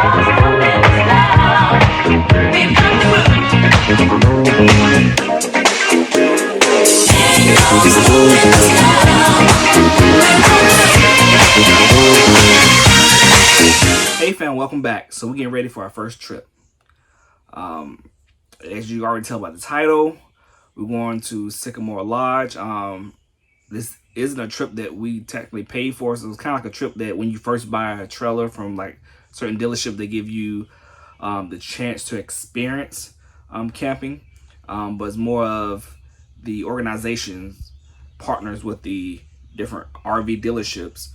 Hey fam, welcome back. So we're getting ready for our first trip. As you already tell by the title, we're going to Sycamore Lodge. This isn't a trip that we technically paid for, so it's kind of like a trip that when you first buy a trailer from like certain dealership, they give you the chance to experience camping, but it's more of the organization partners with the different RV dealerships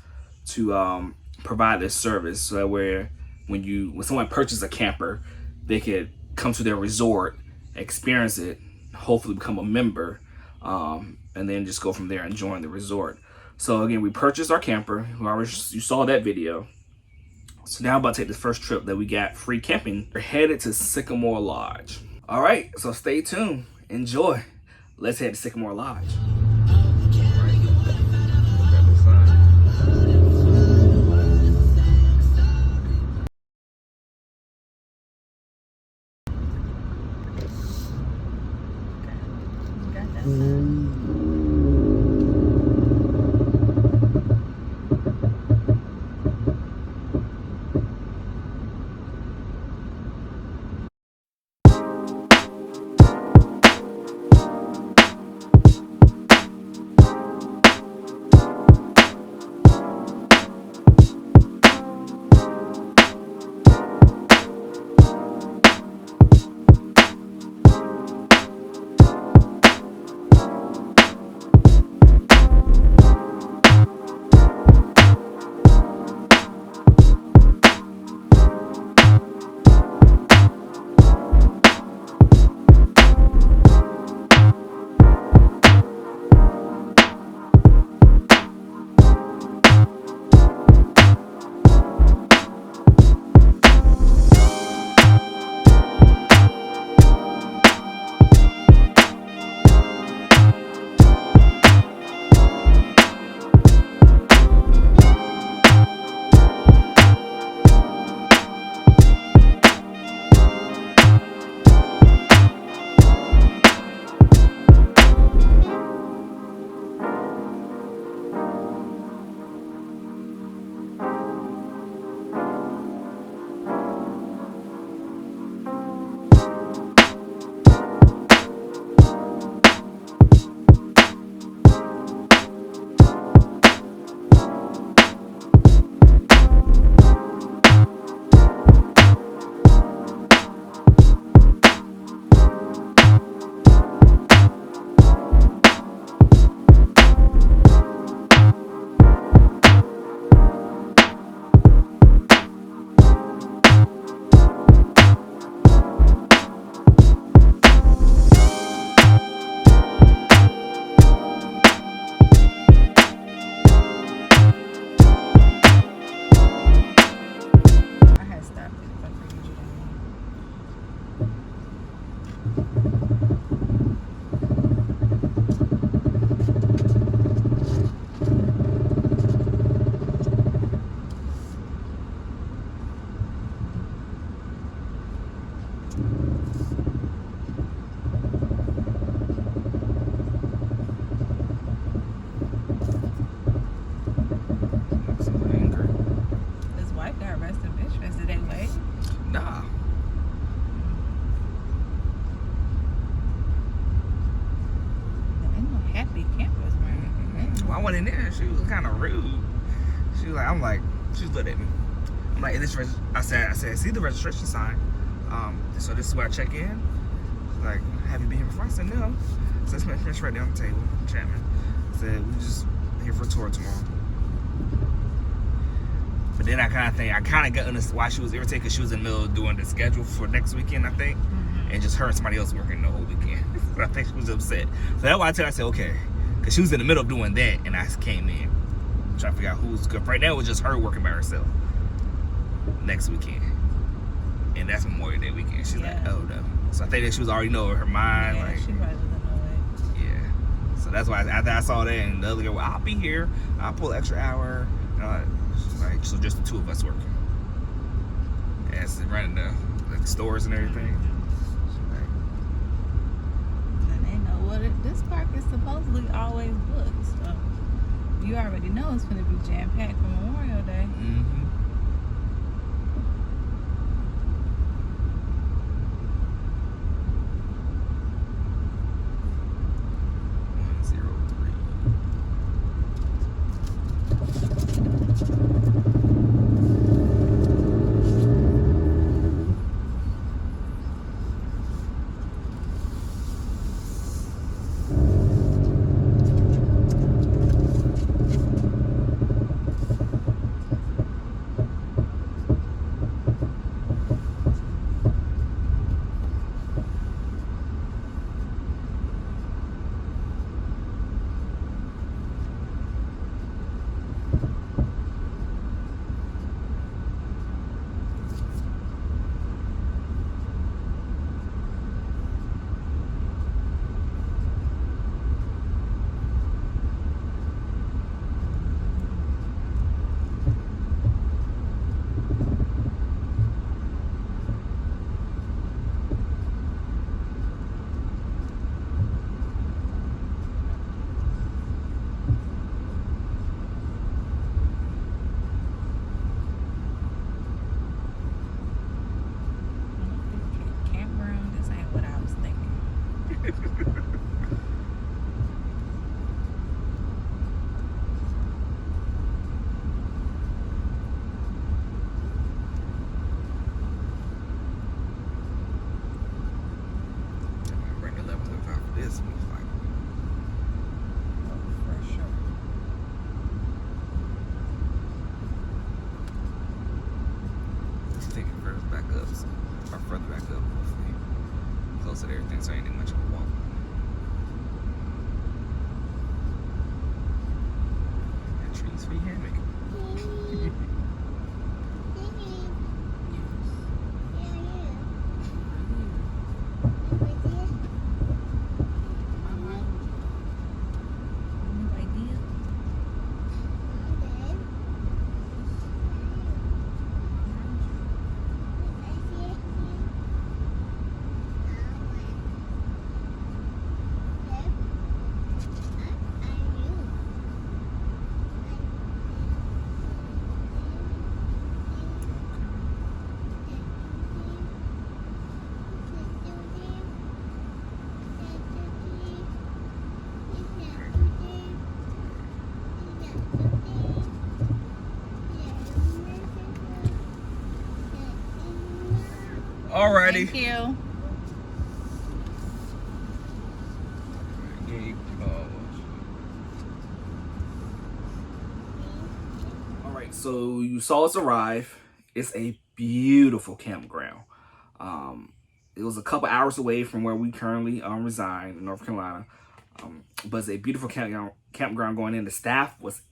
to provide this service, so that where when someone purchases a camper, they could come to their resort, experience it, hopefully become a member, and then just go from there and join the resort. So again, we purchased our camper. You saw that video. So now I'm about to take the first trip that we got free camping. We're headed to Sycamore Lodge. All right, so stay tuned. Enjoy. Let's head to Sycamore Lodge. I went in there, she was kind of rude. She was like, she was looking at me. I'm like, I said, see the registration sign. So this is where I check in. She's like, have you been here before? I said, no. So it's my friends right there on the table, Chapman. I said, we just here for a tour tomorrow. But then I kind of got why she was irritated, because she was in the middle of doing the schedule for next weekend, I think. And just her and somebody else working the whole weekend. So I think she was upset. So that's why I said, okay. Because she was in the middle of doing that, and I came in trying to figure out who's good. Right now, it was just her working by herself next weekend. And that's Memorial Day weekend. She's like, oh no. So I think that she was already know in her mind. Yeah, like, she probably doesn't know it. Yeah. So that's why after I saw that, and the other girl, well, I'll be here. I'll pull an extra hour. She's like, so just the two of us working. And nice and running the stores and everything. And they know what this park is supposedly always booked. So you already know it's going to be jam-packed for Memorial Day. Mm-hmm. Campground, this ain't what I was thinking. Bring the levels out for this, most likely. Oh, for sure. Let's take it further back up, or further back up, hopefully. Closer to everything, so ain't much of a walk. Got trees for your hammock. Alrighty. Thank you. Alright, so you saw us arrive. It's a beautiful campground. It was a couple hours away from where we currently reside in North Carolina. But it's a beautiful campground going in. The staff was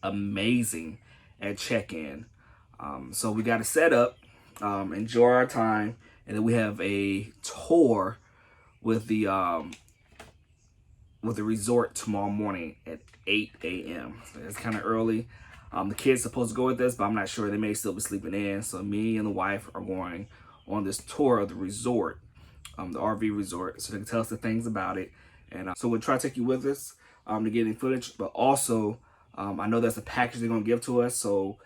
amazing at check-in. So we got it set up, enjoy our time, and then we have a tour with the resort tomorrow morning at 8 a.m. So it's kind of early. The kids supposed to go with us, but I'm not sure. They may still be sleeping in. So me and the wife are going on this tour of the resort, the RV resort, so they can tell us the things about it. And so we'll try to take you with us to get any footage, but also I know there's a package they're gonna give to us. So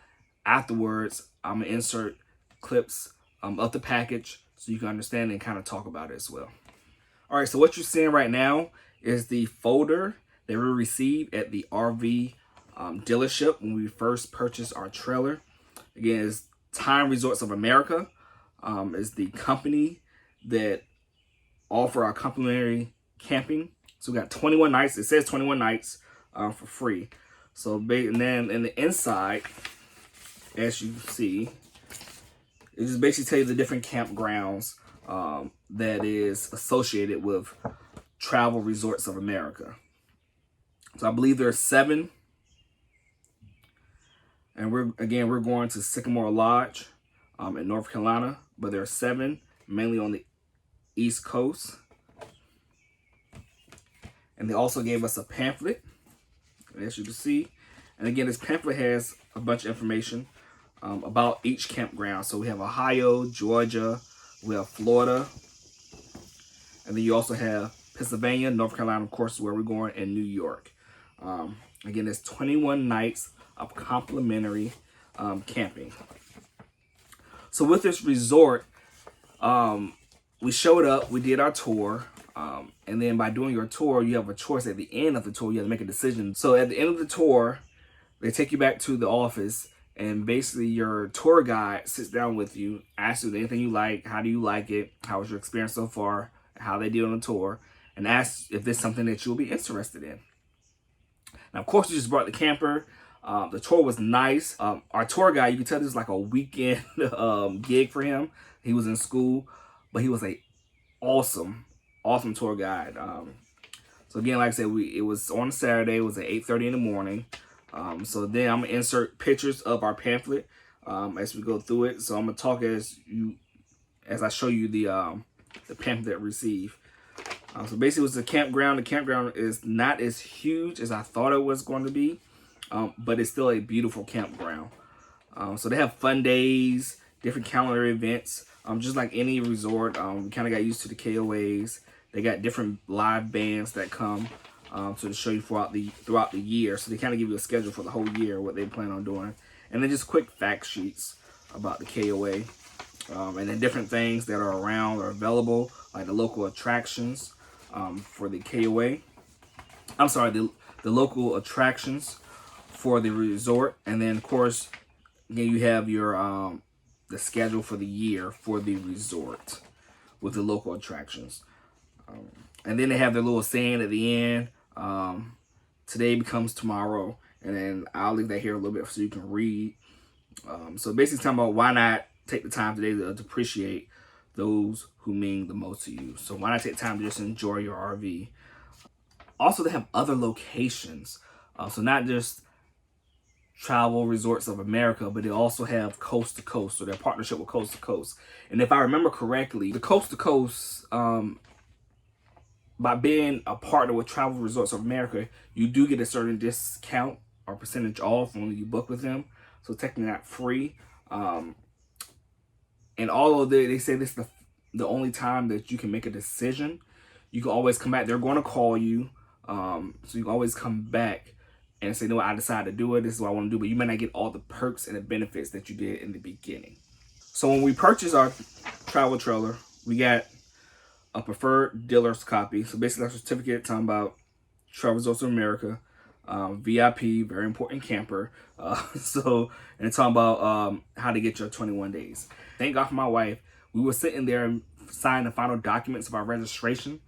afterwards, I'm gonna insert clips of the package so you can understand and kind of talk about it as well. All right, so what you're seeing right now is the folder that we received at the RV dealership when we first purchased our trailer. Again, it's Time Resorts of America is the company that offer our complimentary camping. So we got 21 nights. It says 21 nights for free. So and then in the inside, as you see, it just basically tell you the different campgrounds that is associated with Travel Resorts of America. So I believe there are 7. And we're going to Sycamore Lodge in North Carolina, but there are 7, mainly on the East Coast. And they also gave us a pamphlet, as you can see. And again, this pamphlet has a bunch of information about each campground. So we have Ohio, Georgia, we have Florida, and then you also have Pennsylvania, North Carolina, of course, where we're going, and New York. Again, there's 21 nights of complimentary camping. So with this resort, we showed up, we did our tour, and then by doing your tour, you have a choice at the end of the tour. You have to make a decision. So at the end of the tour, they take you back to the office, and basically your tour guide sits down with you, asks you anything you like, how do you like it, how was your experience so far, how they did on the tour, and asks if there's something that you'll be interested in. Now, of course, we just brought the camper. The tour was nice. Our tour guide, you can tell this is like a weekend gig for him. He was in school, but he was a awesome tour guide. So again, like I said, it was on a Saturday. It was at 8:30 in the morning. So then I'm gonna insert pictures of our pamphlet as we go through it. So I'm gonna talk as I show you the pamphlet that we received. So basically, it was a campground. The campground is not as huge as I thought it was going to be, but it's still a beautiful campground. So they have fun days, different calendar events, just like any resort. We kind of got used to the KOAs. They got different live bands that come to show you throughout the year. So they kind of give you a schedule for the whole year, what they plan on doing, and then just quick fact sheets about the KOA, and then different things that are around or available, like the local attractions for the KOA. I'm sorry, the local attractions for the resort, and then of course, again, you have your the schedule for the year for the resort with the local attractions. And then they have their little saying at the end, today becomes tomorrow. And then I'll leave that here a little bit so you can read. So basically talking about why not take the time today to appreciate those who mean the most to you. So why not take time to just enjoy your RV? Also, they have other locations. So not just Travel Resorts of America, but they also have Coast to Coast, so their partnership with Coast to Coast. And if I remember correctly, the Coast to Coast, by being a partner with Travel Resorts of America, you do get a certain discount or percentage off when you book with them. So technically not free. And although they say this is the only time that you can make a decision, you can always come back. They're going to call you. So you can always come back and say, no, I decided to do it. This is what I want to do. But you might not get all the perks and the benefits that you did in the beginning. So when we purchased our travel trailer, we got a preferred dealer's copy. So basically, our certificate talking about Travel Resorts of America, VIP, very important camper. And it's talking about how to get your 21 days. Thank God for my wife. We were sitting there and signing the final documents of our registration.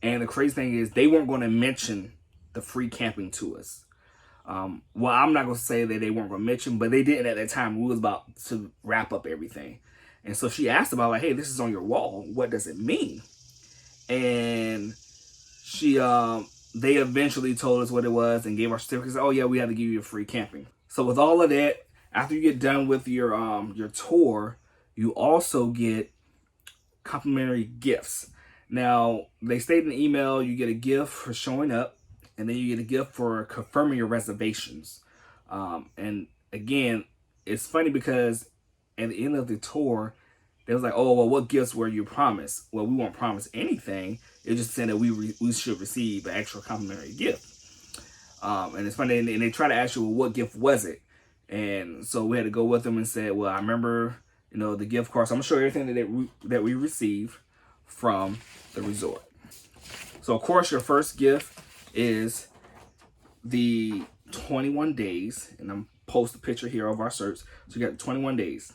And the crazy thing is, they weren't going to mention the free camping to us. Well, I'm not going to say that they weren't going to mention, but they didn't at that time. We was about to wrap up everything. And so she asked about, like, hey, this is on your wall. What does it mean? And they eventually told us what it was and gave our certificates. Oh, yeah, we had to give you a free camping. So with all of that, after you get done with your tour, you also get complimentary gifts. Now, they state in the email you get a gift for showing up, and then you get a gift for confirming your reservations. And again, it's funny because at the end of the tour, they was like, oh, well, what gifts were you promised? Well, we weren't promised anything. It was just saying that we should receive an extra complimentary gift. And it's funny, and they try to ask you, well, what gift was it? And so we had to go with them and say, well, I remember, the gift card. So I'm going to show you everything that we received from the resort. So, of course, your first gift is the 21 days. And I'm post a picture here of our search. So you got 21 days.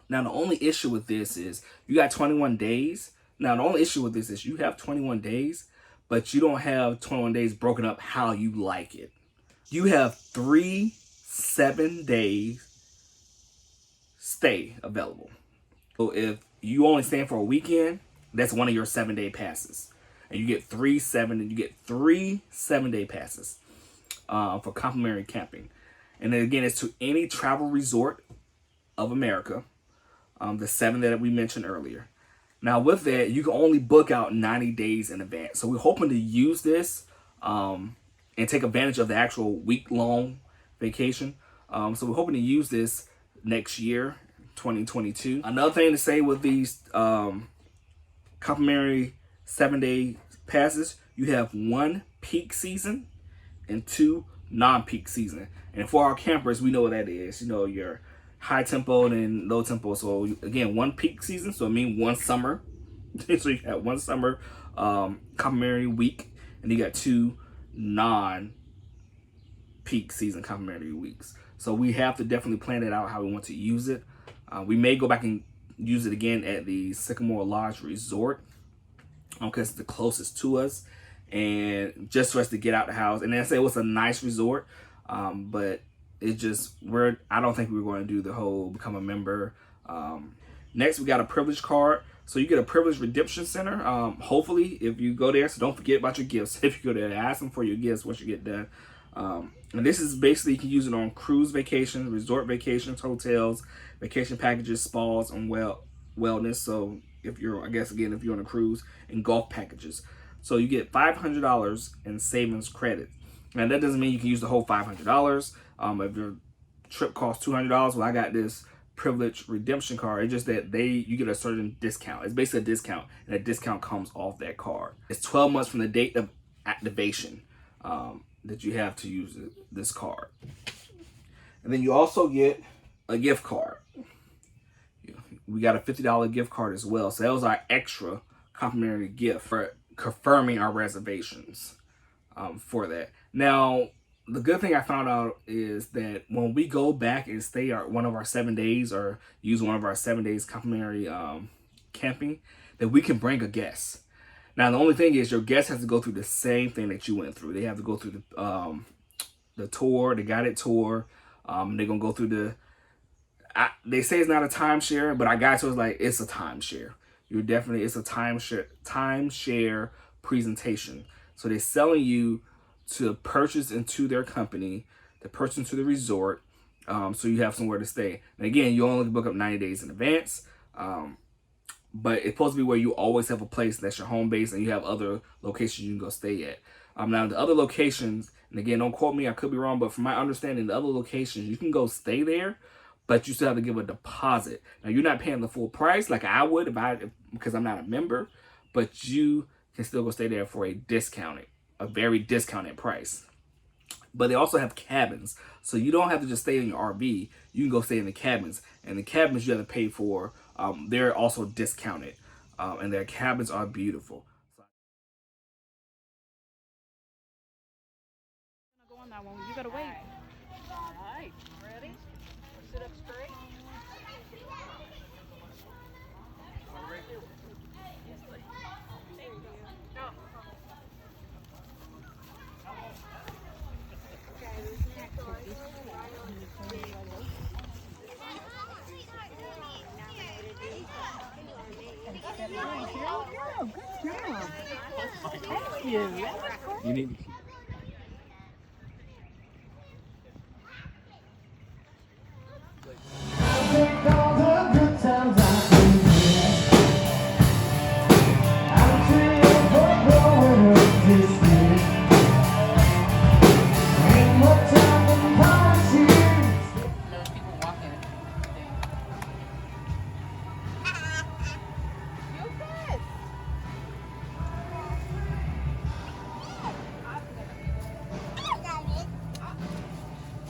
Now, the only issue with this is you got 21 days. Now, the only issue with this is you have 21 days, but you don't have 21 days broken up how you like it. You have 3 7-day stay available. So if you only stay for a weekend, that's one of your 7-day passes. And you get 3 7-day passes for complimentary camping. And then again, it's to any travel resort of America, the 7 that we mentioned earlier. Now with that, you can only book out 90 days in advance. So we're hoping to use this and take advantage of the actual week-long vacation. So we're hoping to use this next year, 2022. Another thing to say with these complimentary 7-day passes, you have 1 peak season and 2 non-peak season. And for our campers, we know what that is. You know, your high tempo and low tempo. So again, 1 peak season, so it means 1 summer. So you got 1 summer complimentary week, and you got 2 non-peak season complimentary weeks. So we have to definitely plan it out how we want to use it. We may go back and use it again at the Sycamore Lodge Resort, because it's the closest to us, and just for us to get out the house. And then I say it was a nice resort, but it just, I don't think we're going to do the whole become a member. Next, we got a privilege card. So you get a privilege redemption center. Hopefully, if you go there, so don't forget about your gifts. If you go there, ask them for your gifts once you get done. And this is basically, you can use it on cruise vacations, resort vacations, hotels, vacation packages, spas, and wellness. So if you're, I guess again, if you're on a cruise, and golf packages. So you get $500 in savings credit. Now that doesn't mean you can use the whole $500. If your trip costs $200, well, I got this privilege redemption card. It's just that you get a certain discount. It's basically a discount, and that discount comes off that card. It's 12 months from the date of activation that you have to use this card. And then you also get a gift card. We got a $50 gift card as well. So that was our extra complimentary gift for confirming our reservations for that. Now, the good thing I found out is that when we go back and stay one of our 7 days, or use one of our 7 days complimentary camping, that we can bring a guest. Now, the only thing is your guest has to go through the same thing that you went through. They have to go through the tour, the guided tour. They're going to go through they say it's not a timeshare, but our guide tour is like, it's a timeshare. It's a timeshare presentation. So they're selling you to purchase into their company, to purchase into the resort, so you have somewhere to stay. And again, you only book up 90 days in advance, but it's supposed to be where you always have a place that's your home base, and you have other locations you can go stay at. Now, the other locations, and again, don't quote me, I could be wrong, but from my understanding, the other locations, you can go stay there, but you still have to give a deposit. Now, you're not paying the full price like I would because I'm not a member, but you can still go stay there for a very discounted price. But they also have cabins, so you don't have to just stay in your RV. You can go stay in the cabins, and the cabins you have to pay for. They're also discounted, and their cabins are beautiful. Go on that one. You gotta wait. All right, ready? Sit up straight. Oh, good job. Thank you. You need.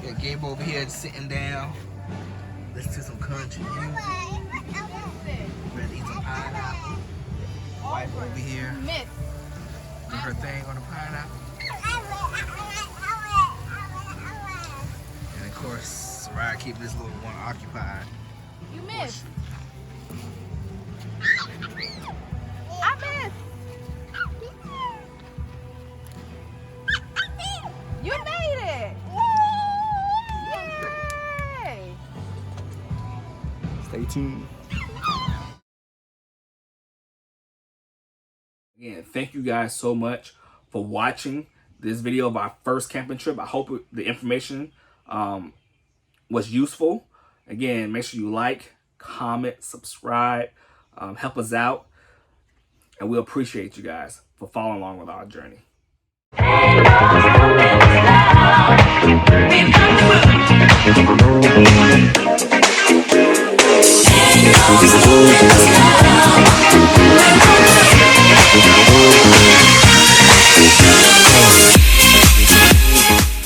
Got Gabe over here sitting down. Listen to some country music. Ready to eat some pineapple. Wife over here doing her thing on the pineapple. And of course, Soraya keeping this little one occupied. You missed. I missed. You made it. Yay! Stay tuned. Again, thank you guys so much for watching this video of our first camping trip. I hope the information was useful. Again, make sure you like, comment, subscribe, help us out, and we appreciate you guys for following along with our journey. We've